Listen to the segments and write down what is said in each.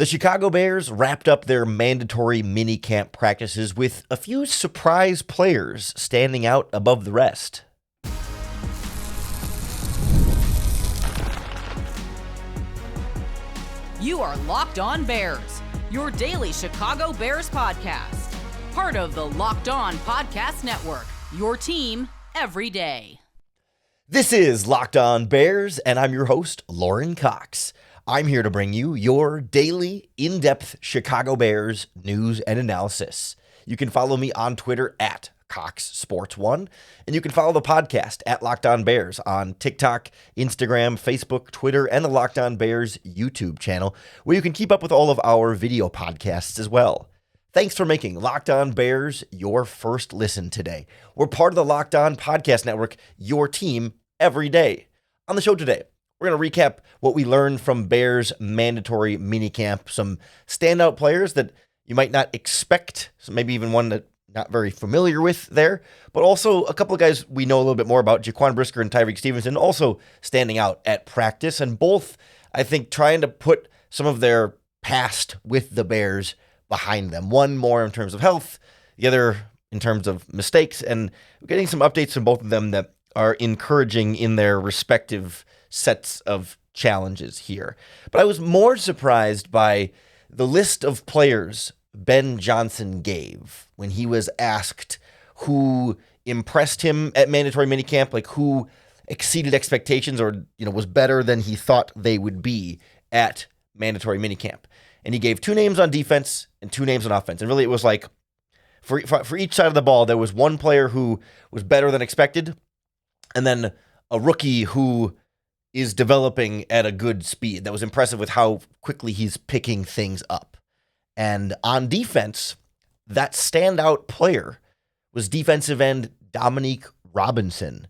The Chicago Bears wrapped up their mandatory minicamp practices with a few surprise players standing out above the rest. You are Locked On Bears, your daily Chicago Bears podcast. Part of the Locked On Podcast Network, your team every day. This is Locked On Bears, and I'm your host, Lauren Cox. I'm here to bring you your daily, in-depth Chicago Bears news and analysis. You can follow me on Twitter at CoxSports1, and you can follow the podcast at Locked On Bears on TikTok, Instagram, Facebook, Twitter, and the Locked On Bears YouTube channel, where you can keep up with all of our video podcasts as well. Thanks for making Locked On Bears your first listen today. We're part of the Locked On Podcast Network, your team every day. On the show today, we're going to recap what we learned from Bears' mandatory minicamp, some standout players that you might not expect, so maybe even one that not very familiar with there, but also a couple of guys we know a little bit more about, Jaquan Brisker and Tyrique Stevenson, also standing out at practice, and both, I think, trying to put some of their past with the Bears behind them. One more in terms of health, the other in terms of mistakes, and we're getting some updates from both of them that are encouraging in their respective sets of challenges here. But I was more surprised by the list of players Ben Johnson gave when he was asked who impressed him at mandatory minicamp, like who exceeded expectations or, was better than he thought they would be at mandatory minicamp. And he gave 2 names on defense and 2 names on offense. And really it was like for each side of the ball, there was one player who was better than expected, and then a rookie who is developing at a good speed. That was impressive with how quickly he's picking things up. And on defense, that standout player was defensive end Dominique Robinson,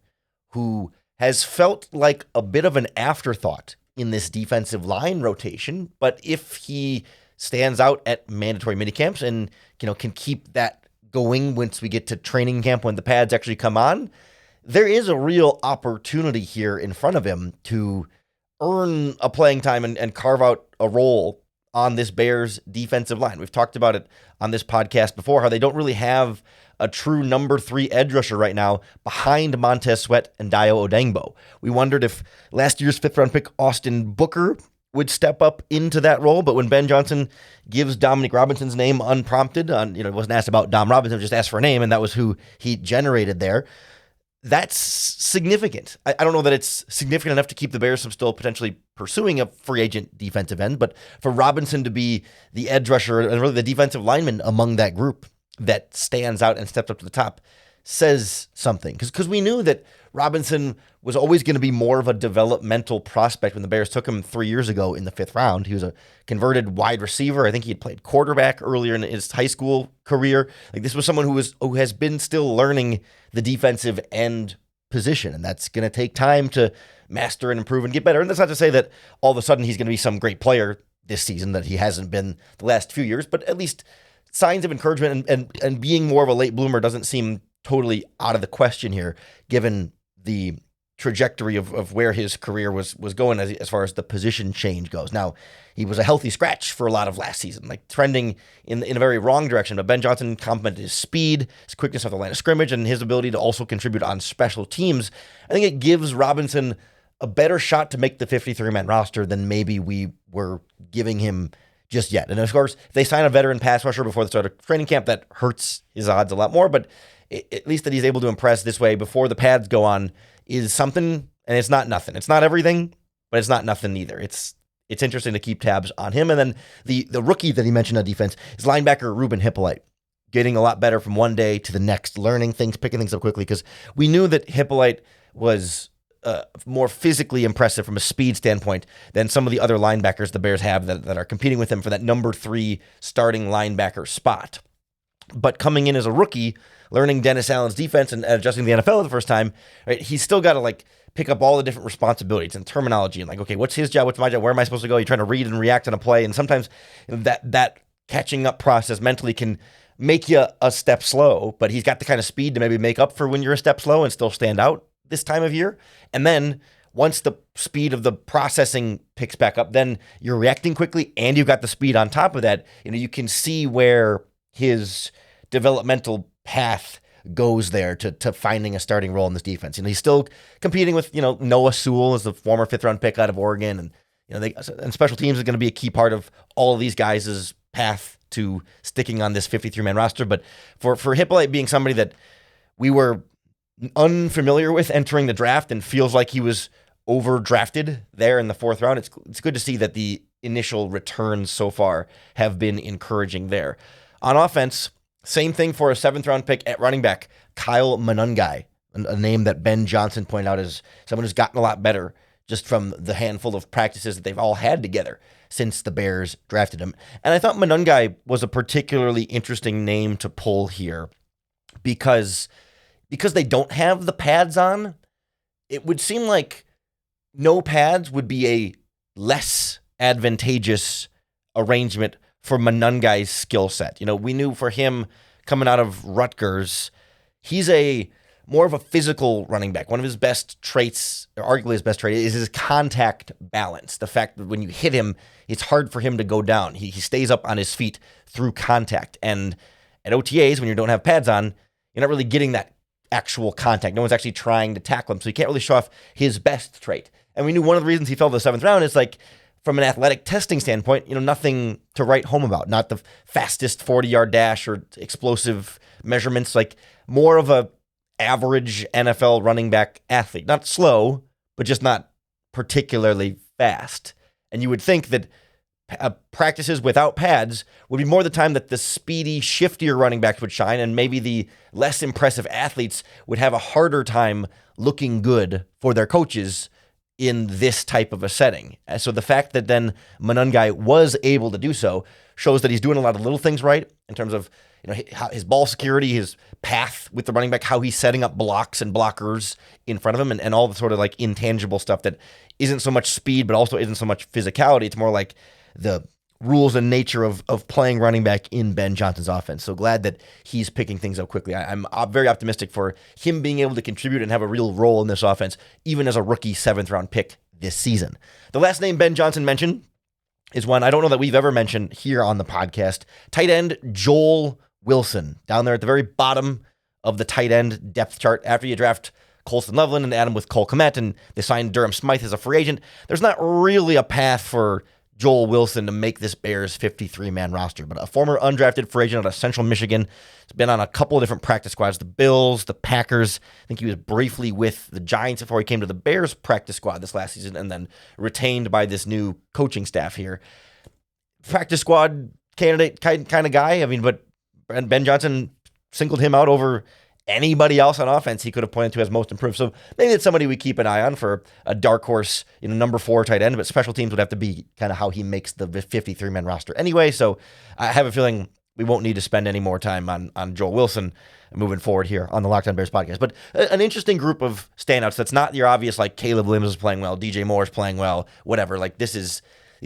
who has felt like a bit of an afterthought in this defensive line rotation. But if he stands out at mandatory minicamps and can keep that going once we get to training camp when the pads actually come on, there is a real opportunity here in front of him to earn a playing time and carve out a role on this Bears defensive line. We've talked about it on this podcast before, how they don't really have a true number 3 edge rusher right now behind Montez Sweat and Dayo Odengbo. We wondered if last year's 5th-round pick Austin Booker would step up into that role, but when Ben Johnson gives Dominique Robinson's name unprompted, wasn't asked about Dom Robinson, just asked for a name, and that was who he generated there. That's significant. I don't know that it's significant enough to keep the Bears from still potentially pursuing a free agent defensive end, but for Robinson to be the edge rusher and really the defensive lineman among that group that stands out and steps up to the top says something. Because we knew that Robinson was always going to be more of a developmental prospect when the Bears took him 3 years ago in the 5th round. He was a converted wide receiver. I think he had played quarterback earlier in his high school career. Like, this was someone who has been still learning the defensive end position, and that's going to take time to master and improve and get better. And that's not to say that all of a sudden he's going to be some great player this season that he hasn't been the last few years, but at least signs of encouragement and being more of a late bloomer doesn't seem totally out of the question here, given the trajectory of where his career was going as far as the position change goes. Now, he was a healthy scratch for a lot of last season, like trending in a very wrong direction, but Ben Johnson complimented his speed, his quickness off the line of scrimmage, and his ability to also contribute on special teams. I think it gives Robinson a better shot to make the 53-man roster than maybe we were giving him just yet. And of course, if they sign a veteran pass rusher before the start of training camp, that hurts his odds a lot more, but at least that he's able to impress this way before the pads go on is something, and it's not nothing. It's not everything, but it's not nothing either. It's interesting to keep tabs on him. And then the rookie that he mentioned on defense is linebacker Ruben Hippolyte, getting a lot better from one day to the next, learning things, picking things up quickly, because we knew that Hippolyte was more physically impressive from a speed standpoint than some of the other linebackers the Bears have that are competing with him for that number 3 starting linebacker spot. But coming in as a rookie, learning Dennis Allen's defense and adjusting to the NFL for the first time, right? He's still got to pick up all the different responsibilities and terminology and okay, what's his job? What's my job? Where am I supposed to go? You're trying to read and react on a play. And sometimes that catching up process mentally can make you a step slow, but he's got the kind of speed to maybe make up for when you're a step slow and still stand out this time of year. And then once the speed of the processing picks back up, then you're reacting quickly and you've got the speed on top of that. You can see where his developmental path goes there to finding a starting role in this defense. He's still competing with, Noah Sewell as the former 5th-round pick out of Oregon. And special teams is going to be a key part of all of these guys' path to sticking on this 53-man roster. But for Hippolyte being somebody that we were unfamiliar with entering the draft and feels like he was overdrafted there in the 4th round, it's good to see that the initial returns so far have been encouraging there. On offense, same thing for a 7th-round pick at running back, Kyle Monungai, a name that Ben Johnson pointed out as someone who's gotten a lot better just from the handful of practices that they've all had together since the Bears drafted him. And I thought Monungai was a particularly interesting name to pull here because they don't have the pads on. It would seem like no pads would be a less advantageous arrangement for Monungai's skill set. We knew for him coming out of Rutgers, he's more of a physical running back. One of his best traits, or arguably his best trait, is his contact balance. The fact that when you hit him, it's hard for him to go down. He stays up on his feet through contact. And at OTAs, when you don't have pads on, you're not really getting that actual contact. No one's actually trying to tackle him, so he can't really show off his best trait. And we knew one of the reasons he fell to the 7th round is from an athletic testing standpoint, nothing to write home about. Not the fastest 40-yard dash or explosive measurements, more of a average NFL running back athlete. Not slow, but just not particularly fast. And you would think that practices without pads would be more the time that the speedy, shiftier running backs would shine, and maybe the less impressive athletes would have a harder time looking good for their coaches in this type of a setting. So the fact that then Monungai was able to do so shows that he's doing a lot of little things right in terms of his ball security, his path with the running back, how he's setting up blocks and blockers in front of him, and all the sort of intangible stuff that isn't so much speed, but also isn't so much physicality. It's more like the rules and nature of playing running back in Ben Johnson's offense. So glad that he's picking things up quickly. I'm very optimistic for him being able to contribute and have a real role in this offense, even as a rookie 7th-round pick this season. The last name Ben Johnson mentioned is one I don't know that we've ever mentioned here on the podcast. Tight end Joel Wilson, down there at the very bottom of the tight end depth chart. After you draft Colston Loveland and add him with Cole Kmet, and they signed Durham Smythe as a free agent, there's not really a path for Joel Wilson to make this Bears 53-man roster. But a former undrafted free agent out of Central Michigan, has been on a couple of different practice squads, the Bills, the Packers. I think he was briefly with the Giants before he came to the Bears practice squad this last season, and then retained by this new coaching staff here. Practice squad candidate kind of guy. But Ben Johnson singled him out over anybody else on offense he could have pointed to as most improved. So maybe it's somebody we keep an eye on for a dark horse, number 4 tight end, but special teams would have to be kind of how he makes the 53-man roster anyway. So I have a feeling we won't need to spend any more time on Joel Wilson moving forward here on the Locked On Bears podcast. But an interesting group of standouts that's not your obvious, Caleb Williams is playing well, DJ Moore is playing well, whatever. These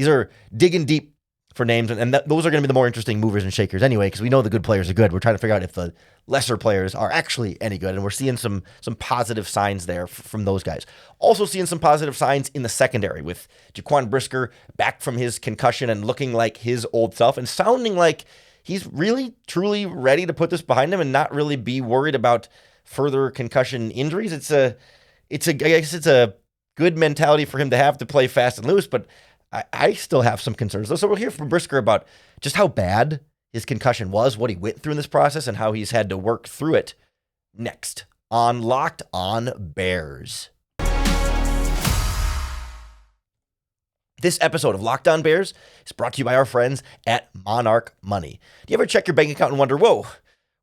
are digging deep for names, and those are going to be the more interesting movers and shakers anyway, because we know the good players are good. We're trying to figure out if the lesser players are actually any good, and we're seeing some positive signs there from those guys. Also seeing some positive signs in the secondary with Jaquan Brisker back from his concussion and looking like his old self and sounding like he's really, truly ready to put this behind him and not really be worried about further concussion injuries. I guess it's a good mentality for him to have to play fast and loose, but I still have some concerns. So we'll hear from Brisker about just how bad his concussion was, what he went through in this process, and how he's had to work through it next on Locked On Bears. This episode of Locked On Bears is brought to you by our friends at Monarch Money. Do you ever check your bank account and wonder, whoa,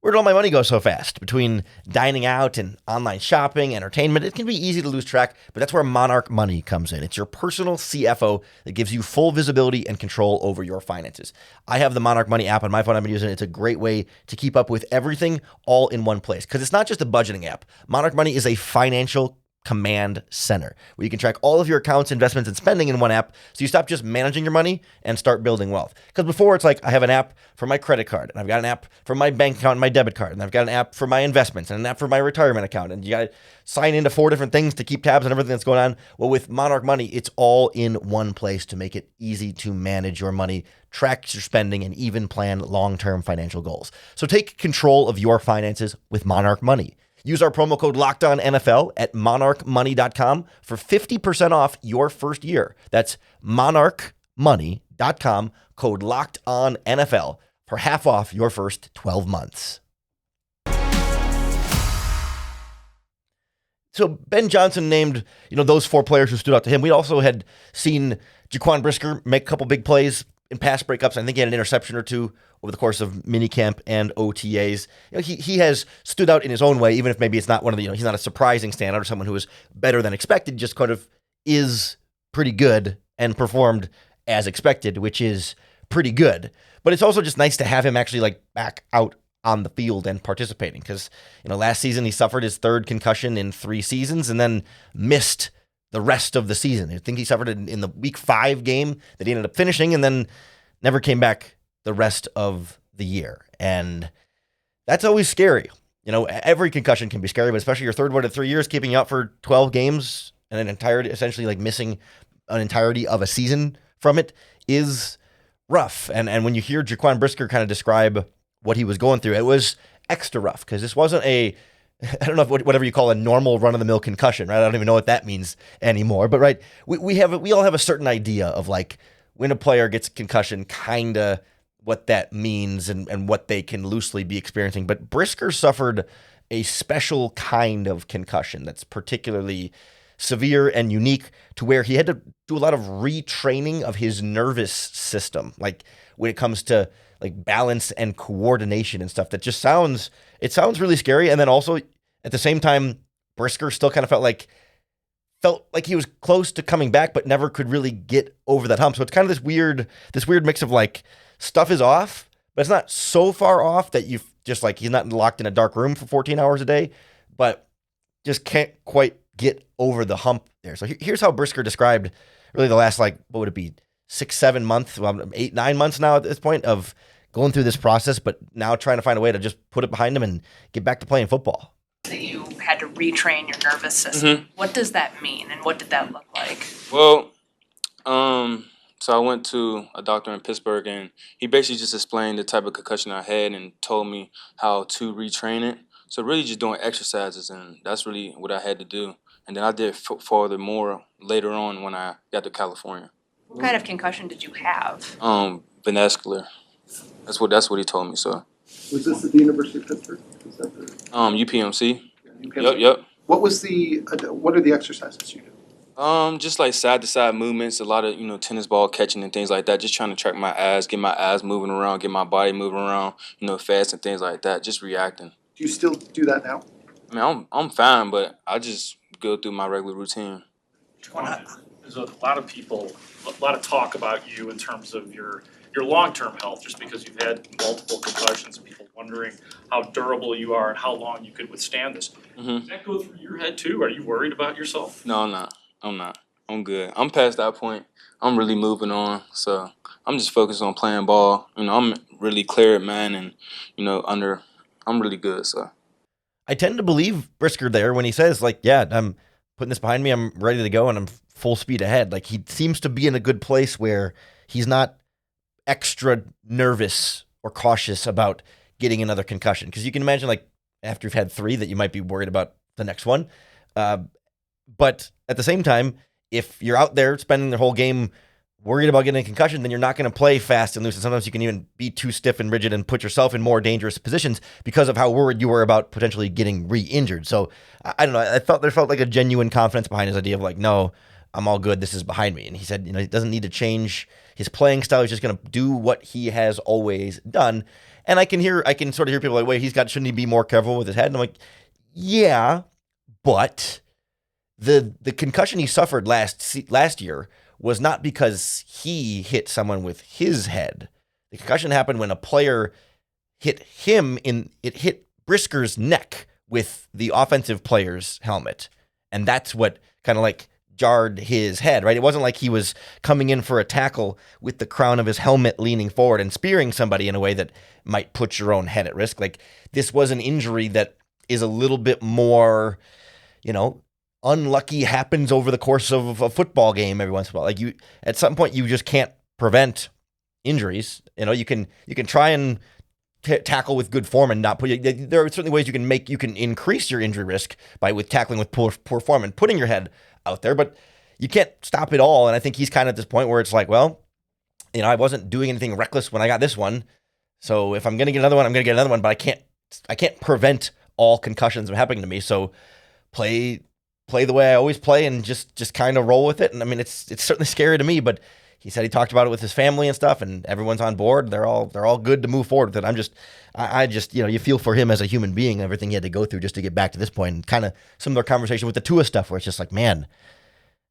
where did all my money go so fast? Between dining out and online shopping, entertainment, it can be easy to lose track, but that's where Monarch Money comes in. It's your personal CFO that gives you full visibility and control over your finances. I have the Monarch Money app on my phone. I've been using it. It's a great way to keep up with everything all in one place, because it's not just a budgeting app. Monarch Money is a financial Command Center, where you can track all of your accounts, investments, and spending in one app, so you stop just managing your money and start building wealth. Because before, it's like I have an app for my credit card, and I've got an app for my bank account and my debit card, and I've got an app for my investments, and an app for my retirement account, and you got to sign into 4 different things to keep tabs on everything that's going on. Well, with Monarch Money, it's all in one place to make it easy to manage your money, track your spending, and even plan long-term financial goals. So take control of your finances with Monarch Money. Use our promo code LOCKEDONNFL at monarchmoney.com for 50% off your first year. That's monarchmoney.com, code LOCKEDONNFL for half off your first 12 months. So Ben Johnson named, those 4 players who stood out to him. We also had seen Jaquan Brisker make a couple big plays in pass breakups. I think he had an interception or 2 over the course of minicamp and OTAs. He has stood out in his own way, even if maybe it's not one of the, he's not a surprising standout or someone who is better than expected, just kind of is pretty good and performed as expected, which is pretty good. But it's also just nice to have him actually back out on the field and participating, because, last season he suffered his 3rd concussion in 3 seasons and then missed the rest of the season. I think he suffered it in the week 5 game that he ended up finishing and then never came back the rest of the year. And that's always scary. Every concussion can be scary, but especially your 3rd one in 3 years, keeping you out for 12 games and an entirety, essentially missing an entirety of a season from it is rough. And when you hear Jaquan Brisker kind of describe what he was going through, it was extra rough, because this wasn't I don't know if whatever you call a normal run-of-the-mill concussion, right? I don't even know what that means anymore. But right, we all have a certain idea of when a player gets a concussion, kind of what that means and what they can loosely be experiencing. But Brisker suffered a special kind of concussion that's particularly severe and unique, to where he had to do a lot of retraining of his nervous system, when it comes to balance and coordination and stuff. That just sounds really scary. And then also at the same time, Brisker still kind of felt like he was close to coming back, but never could really get over that hump. So it's kind of this weird mix of stuff is off, but it's not so far off that you just he's not locked in a dark room for 14 hours a day, but just can't quite get over the hump there. So here's how Brisker described really the last, what would it be, 6-7 months, 8-9 months now at this point of going through this process, but now trying to find a way to just put it behind him and get back to playing football. That you had to retrain your nervous system. Mm-hmm. What does that mean, and what did that look like? Well, so I went to a doctor in Pittsburgh, and he basically just explained the type of concussion I had and told me how to retrain it. So really just doing exercises, and that's really what I had to do. And then I did furthermore later on when I got to California. What kind of concussion did you have? Vascular. That's what he told me. So. Was this at the University of Pittsburgh? Was that the... UPMC. Yeah, UPMC. Yep. What are the exercises you do? Just side to side movements, a lot of tennis ball catching and things like that. Just trying to track my abs, get my abs moving around, get my body moving around, fast and things like that. Just reacting. Do you still do that now? I mean, I'm fine, but I just go through my regular routine. There's a lot of talk about you in terms of your long-term health, just because you've had multiple concussions and people wondering how durable you are and how long you could withstand this. Mm-hmm. Does that go through your head too? Are you worried about yourself? No, I'm not. I'm good. I'm past that point. I'm really moving on. So I'm just focused on playing ball. I'm really cleared, man, and I'm really good. So I tend to believe Brisker there when he says, I'm putting this behind me, I'm ready to go, and I'm full speed ahead. He seems to be in a good place where he's not extra nervous or cautious about getting another concussion. Because you can imagine, after you've had 3, that you might be worried about the next one. But at the same time, if you're out there spending the whole game worried about getting a concussion, then you're not going to play fast and loose. And sometimes you can even be too stiff and rigid and put yourself in more dangerous positions because of how worried you were about potentially getting re-injured. So I don't know. There felt like a genuine confidence behind his idea of no, I'm all good. This is behind me. And he said, he doesn't need to change his playing style. He's just going to do what he has always done. And I can sort of hear people wait, shouldn't he be more careful with his head? And I'm like, yeah, but the concussion he suffered last year was not because he hit someone with his head. The concussion happened when a player hit him it hit Brisker's neck with the offensive player's helmet. And that's what kind of like jarred his head, right? It wasn't like he was coming in for a tackle with the crown of his helmet leaning forward and spearing somebody in a way that might put your own head at risk. Like, this was an injury that is a little bit more, unlucky, happens over the course of a football game every once in a while. Like, you, at some point, you just can't prevent injuries. You can try and tackle with good form and not put. There are certainly ways you can increase your injury risk with tackling with poor form and putting your head out there, but you can't stop it all. And I think he's kind of at this point where it's like, well, I wasn't doing anything reckless when I got this one, so if I'm going to get another one, I'm going to get another one. But I can't prevent all concussions from happening to me. So play the way I always play and just kind of roll with it. And I mean, it's certainly scary to me, but he said he talked about it with his family and stuff, and everyone's on board. They're all good to move forward with it. I just you feel for him as a human being, everything he had to go through just to get back to this point, and kind of similar conversation with the Tua stuff, where it's just like, man,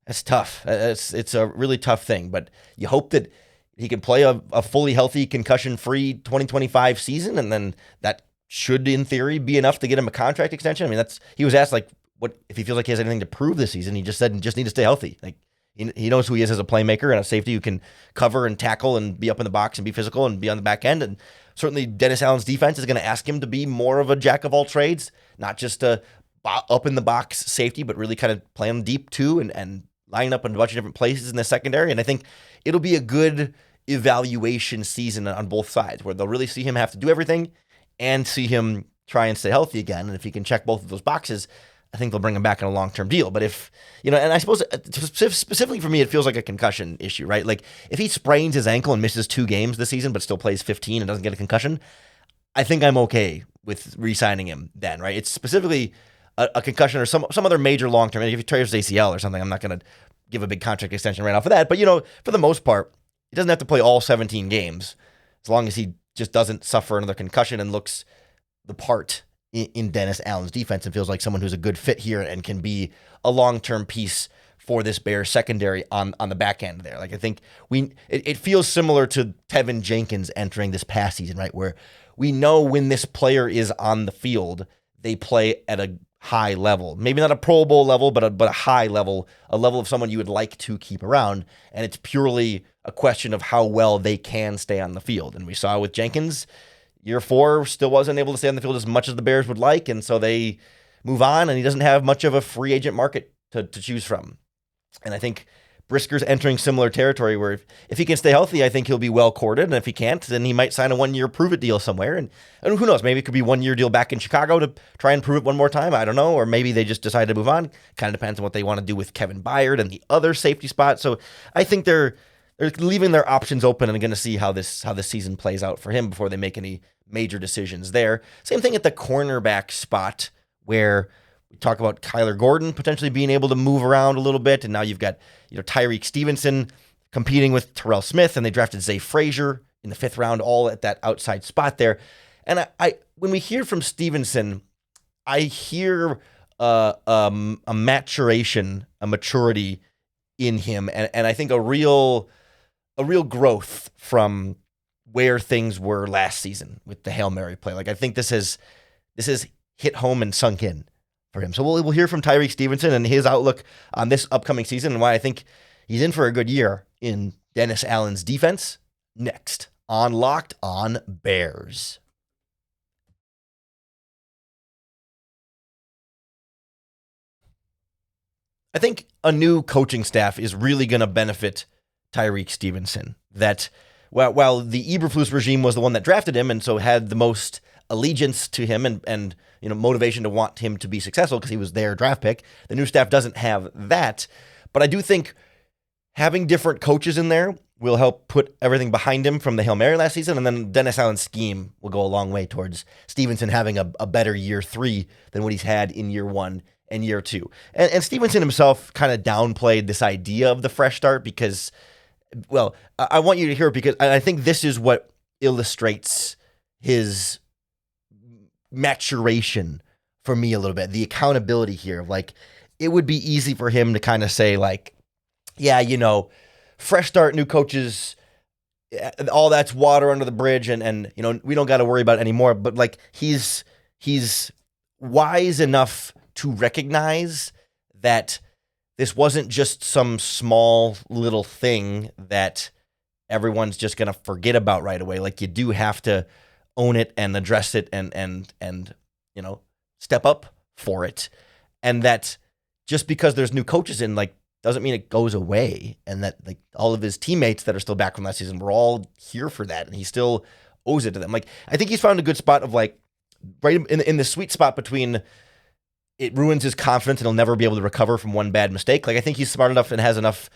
that's tough. It's a really tough thing, but you hope that he can play a fully healthy, concussion-free 2025 season, and then that should, in theory, be enough to get him a contract extension. I mean, he was asked, like, what if he feels like he has anything to prove this season. He just said, just need to stay healthy. Like, he knows who he is as a playmaker and a safety who can cover and tackle and be up in the box and be physical and be on the back end. And certainly Dennis Allen's defense is going to ask him to be more of a jack of all trades, not just a up in the box safety, but really kind of playing deep too and lining up in a bunch of different places in the secondary. And I think it'll be a good evaluation season on both sides, where they'll really see him have to do everything and see him try and stay healthy again. And if he can check both of those boxes, I think they'll bring him back in a long-term deal. But if, and I suppose specifically for me, it feels like a concussion issue, right? Like, if he sprains his ankle and misses 2 games this season, but still plays 15 and doesn't get a concussion, I think I'm okay with re-signing him then, right? It's specifically a concussion or some other major long-term. If he tears his ACL or something, I'm not going to give a big contract extension right off of that. But, for the most part, he doesn't have to play all 17 games as long as he just doesn't suffer another concussion and looks the part in Dennis Allen's defense and feels like someone who's a good fit here and can be a long-term piece for this Bears secondary on the back end there. Like, I think it feels similar to Tevin Jenkins entering this past season, right? Where we know when this player is on the field, they play at a high level, maybe not a Pro Bowl level, but a high level, a level of someone you would like to keep around. And it's purely a question of how well they can stay on the field. And we saw with Jenkins, year 4 still wasn't able to stay on the field as much as the Bears would like, and so they move on, and he doesn't have much of a free agent market to choose from. And I think Brisker's entering similar territory where if he can stay healthy, I think he'll be well courted, and if he can't, then he might sign a 1-year prove-it deal somewhere, and who knows, maybe it could be 1-year deal back in Chicago to try and prove it one more time, I don't know, or maybe they just decide to move on. Kind of depends on what they want to do with Kevin Byard and the other safety spot. So I think they're leaving their options open and going to see how this season plays out for him before they make any major decisions there. Same thing at the cornerback spot, where we talk about Kyler Gordon potentially being able to move around a little bit, and now you've got Tyrique Stevenson competing with Terrell Smith, and they drafted Zay Frazier in the 5th round, all at that outside spot there. And I when we hear from Stevenson, I hear a maturation, a maturity in him, and I think a real growth from where things were last season with the Hail Mary play. Like, I think this has hit home and sunk in for him. So we'll hear from Tyrique Stevenson and his outlook on this upcoming season and why I think he's in for a good year in Dennis Allen's defense next on Locked On Bears. I think a new coaching staff is really going to benefit Tyrique Stevenson. That while the Eberflus regime was the one that drafted him and so had the most allegiance to him and motivation to want him to be successful because he was their draft pick, the new staff doesn't have that. But I do think having different coaches in there will help put everything behind him from the Hail Mary last season, and then Dennis Allen's scheme will go a long way towards Stevenson having a better year 3 than what he's had in year 1 and year 2. And Stevenson himself kind of downplayed this idea of the fresh start because, well, I want you to hear it because I think this is what illustrates his maturation for me a little bit. The accountability here. Like, it would be easy for him to kind of say, like, yeah, fresh start, new coaches, all that's water under the bridge, and we don't got to worry about it anymore. But like, he's wise enough to recognize that this wasn't just some small little thing that everyone's just going to forget about right away. Like, you do have to own it and address it and step up for it. And that just because there's new coaches in, like, doesn't mean it goes away, and that, like, all of his teammates that are still back from last season were all here for that, and he still owes it to them. Like, I think he's found a good spot of, like, right in the sweet spot between it ruins his confidence and he'll never be able to recover from one bad mistake. Like, I think he's smart enough and has enough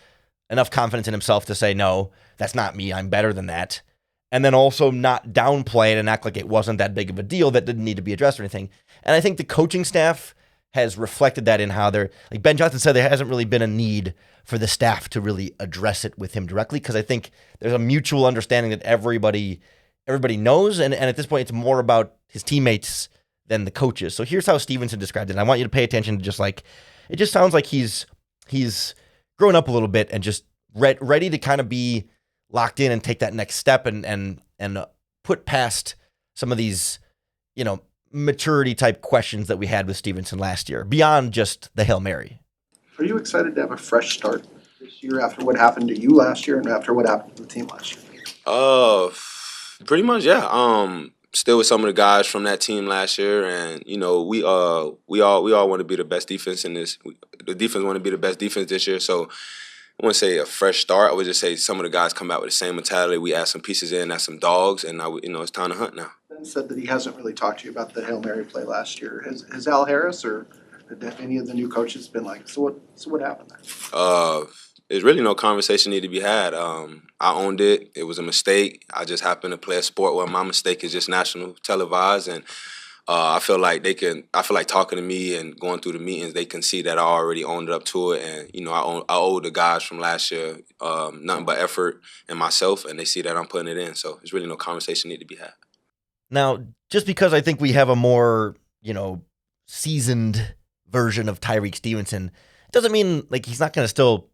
confidence in himself to say, no, that's not me, I'm better than that. And then also not downplay it and act like it wasn't that big of a deal that didn't need to be addressed or anything. And I think the coaching staff has reflected that in how they're, like Ben Johnson said, there hasn't really been a need for the staff to really address it with him directly, because I think there's a mutual understanding that everybody knows, and at this point it's more about his teammates than the coaches. So here's how Stevenson described it, and I want you to pay attention to just, like, it just sounds like he's grown up a little bit and just ready to kind of be locked in and take that next step and put past some of these, maturity type questions that we had with Stevenson last year, beyond just the Hail Mary. Are you excited to have a fresh start this year after what happened to you last year and after what happened to the team last year? Pretty much, yeah. Still with some of the guys from that team last year, and we all want to be the best defense in this. The defense want to be the best defense this year, so I wouldn't say a fresh start. I would just say some of the guys come out with the same mentality. We add some pieces in, add some dogs, and now it's time to hunt now. Ben said that he hasn't really talked to you about the Hail Mary play last year. Has Al Harris or any of the new coaches been like, so what happened there? There's really no conversation need to be had. I owned it. It was a mistake. I just happened to play a sport where my mistake is just national televised, and I feel like talking to me and going through the meetings, they can see that I already owned up to it, and I owe the guys from last year nothing but effort and myself, and they see that I'm putting it in. So there's really no conversation need to be had. Now, just because I think we have a more seasoned version of Tyrique Stevenson, it doesn't mean, like, he's not going to still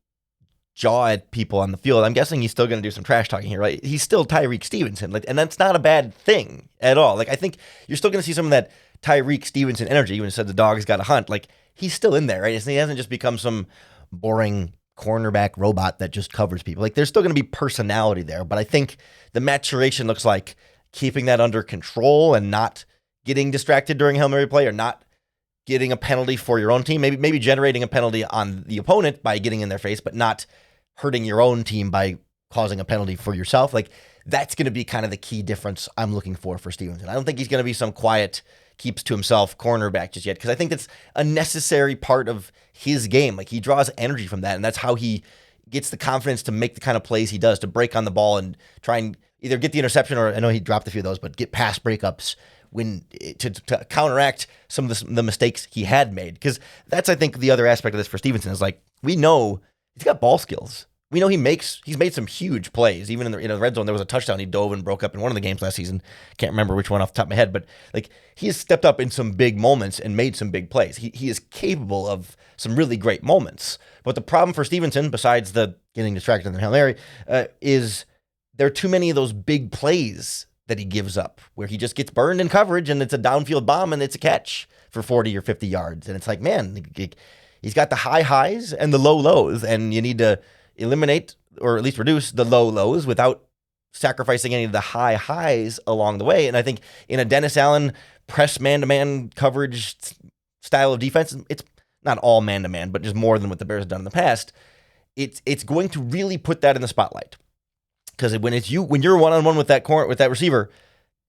jaw at people on the field. I'm guessing he's still going to do some trash talking here, right? He's still Tyrique Stevenson, like, and that's not a bad thing at all. Like, I think you're still going to see some of that Tyrique Stevenson energy when he said the dog's got to hunt. Like, he's still in there, right? He hasn't just become some boring cornerback robot that just covers people. Like, there's still going to be personality there, but I think the maturation looks like keeping that under control and not getting distracted during Hail Mary play, or not getting a penalty for your own team, maybe generating a penalty on the opponent by getting in their face, but not hurting your own team by causing a penalty for yourself. Like, that's going to be kind of the key difference I'm looking for Stevenson. I don't think he's going to be some quiet, keeps to himself cornerback just yet, because I think that's a necessary part of his game. Like, he draws energy from that, and that's how he gets the confidence to make the kind of plays he does, to break on the ball and try and either get the interception, or I know he dropped a few of those, but get past breakups to counteract some of the mistakes he had made. Because that's, I think, the other aspect of this for Stevenson is, like, we know he's got ball skills. We know he's made some huge plays. Even in the red zone, there was a touchdown he dove and broke up in one of the games last season. Can't remember which one off the top of my head, but, like, he has stepped up in some big moments and made some big plays. He is capable of some really great moments. But the problem for Stevenson, besides the getting distracted in the Hail Mary, is there are too many of those big plays that he gives up, where he just gets burned in coverage and it's a downfield bomb and it's a catch for 40 or 50 yards. And it's like, man, he's got the high highs and the low lows, and you need to eliminate or at least reduce the low lows without sacrificing any of the high highs along the way. And I think in a Dennis Allen press man-to-man coverage style of defense, it's not all man-to-man, but just more than what the Bears have done in the past. It's going to really put that in the spotlight. Because when you're one-on-one with that receiver,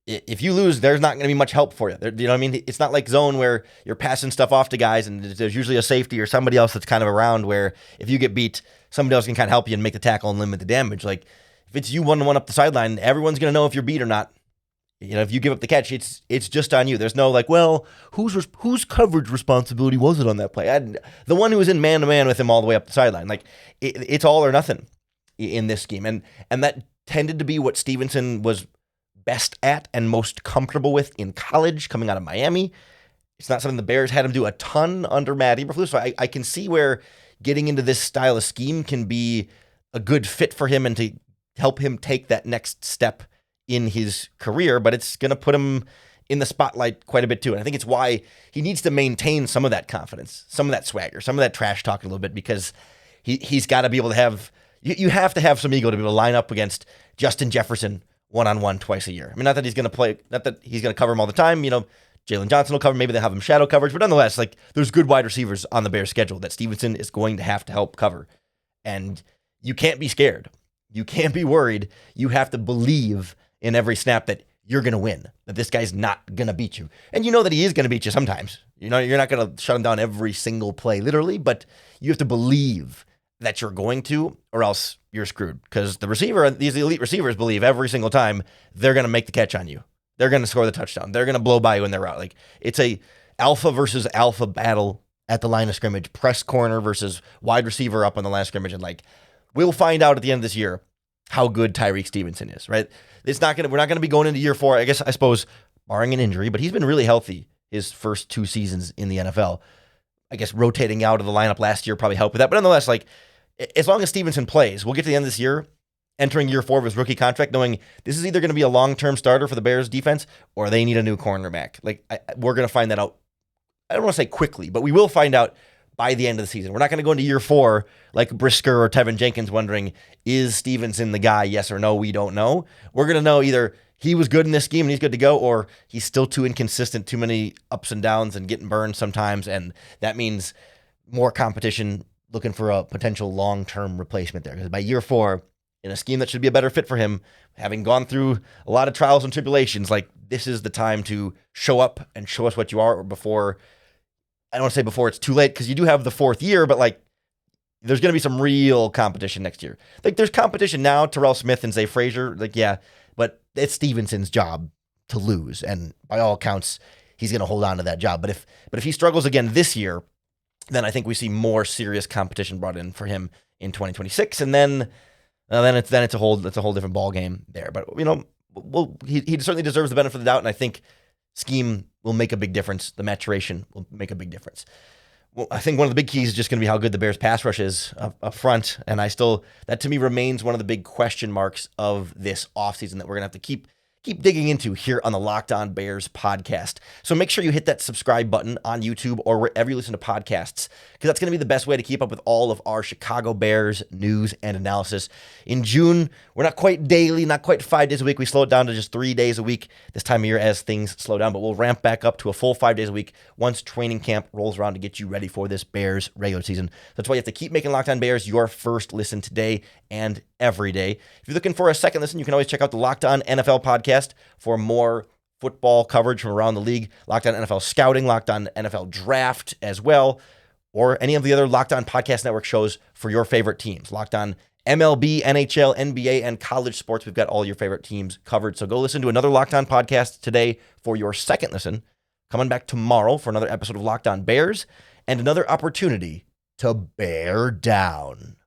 if you lose, there's not going to be much help for you. You know what I mean? It's not like zone where you're passing stuff off to guys and there's usually a safety or somebody else that's kind of around, where if you get beat, somebody else can kind of help you and make the tackle and limit the damage. Like, if it's you one-on-one up the sideline, everyone's going to know if you're beat or not. If you give up the catch, it's just on you. There's no, like, well, whose coverage responsibility was it on that play? The one who was in man-to-man with him all the way up the sideline. Like, it's all or nothing in this scheme. And that tended to be what Stevenson was best at and most comfortable with in college, coming out of Miami. It's not something the Bears had him do a ton under Matt Eberflus. So I can see where getting into this style of scheme can be a good fit for him and to help him take that next step in his career, but it's going to put him in the spotlight quite a bit too. And I think it's why he needs to maintain some of that confidence, some of that swagger, some of that trash talk a little bit, because he's got to be able to have, you have to have some ego to be able to line up against Justin Jefferson one-on-one twice a year. I mean, not that he's going to play, not that he's going to cover him all the time. You know, Jalen Johnson will cover, maybe they'll have him shadow coverage, but nonetheless, like, there's good wide receivers on the Bears schedule that Stevenson is going to have to help cover. And you can't be scared. You can't be worried. You have to believe in every snap that you're going to win, that this guy's not going to beat you. And you know that he is going to beat you sometimes. You know, you're not going to shut him down every single play, literally, but you have to believe that you're going to, or else you're screwed. Because the receiver, these elite receivers believe every single time they're going to make the catch on you. They're going to score the touchdown. They're going to blow by you when they're out. Like, it's a alpha versus alpha battle at the line of scrimmage, press corner versus wide receiver up on the line of scrimmage. And like, we'll find out at the end of this year how good Tyrique Stevenson is, right? We're not going to be going into year 4, I suppose, barring an injury, but he's been really healthy his first 2 seasons in the NFL. I guess rotating out of the lineup last year probably helped with that. But nonetheless, like, as long as Stevenson plays, we'll get to the end of this year, entering year 4 of his rookie contract, knowing this is either going to be a long-term starter for the Bears defense or they need a new cornerback. Like, we're going to find that out. I don't want to say quickly, but we will find out by the end of the season. We're not going to go into year 4 like Brisker or Tevin Jenkins wondering, is Stevenson the guy? Yes or no? We don't know. We're going to know either he was good in this scheme and he's good to go, or he's still too inconsistent, too many ups and downs and getting burned sometimes. And that means more competition, looking for a potential long-term replacement there. Because by year 4, in a scheme that should be a better fit for him, having gone through a lot of trials and tribulations, like, this is the time to show up and show us what you are before. I don't want to say before it's too late, because you do have the 4th year, but like, there's going to be some real competition next year. Like, there's competition now, Terrell Smith and Zay Frazier, like, yeah, but it's Stevenson's job to lose, and by all accounts, he's going to hold on to that job. But if he struggles again this year, then I think we see more serious competition brought in for him in 2026, and then it's a whole different ball game there. But you know, he certainly deserves the benefit of the doubt, and I think scheme will make a big difference. The maturation will make a big difference. Well, I think one of the big keys is just going to be how good the Bears pass rush is up front. And that to me remains one of the big question marks of this offseason that we're going to have to keep digging into here on the Locked On Bears podcast. So make sure you hit that subscribe button on YouTube or wherever you listen to podcasts, because that's going to be the best way to keep up with all of our Chicago Bears news and analysis. In June, we're not quite daily, not quite 5 days a week. We slow it down to just 3 days a week this time of year as things slow down, but we'll ramp back up to a full 5 days a week once training camp rolls around to get you ready for this Bears regular season. That's why you have to keep making Locked On Bears your first listen today and every day. If you're looking for a second listen, you can always check out the Locked On NFL podcast for more football coverage from around the league. Locked On NFL Scouting, Locked On NFL Draft as well, or any of the other Locked On Podcast Network shows for your favorite teams. Locked On MLB, NHL, NBA, and college sports. We've got all your favorite teams covered. So go listen to another Locked On podcast today for your second listen. Coming back tomorrow for another episode of Locked On Bears and another opportunity to bear down.